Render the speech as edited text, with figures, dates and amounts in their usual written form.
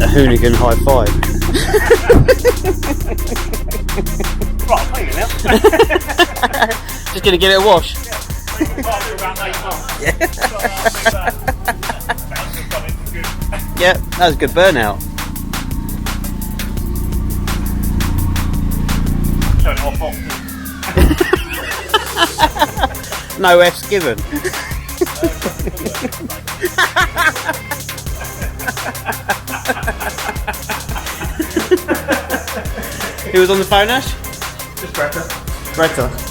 A hooligan high five. Right, I'll pay you now. Just gonna give it a wash. Yeah, that was a good burnout. Turn it off. No F's given. Who was on the phone, Ash? Just Greta. Greta.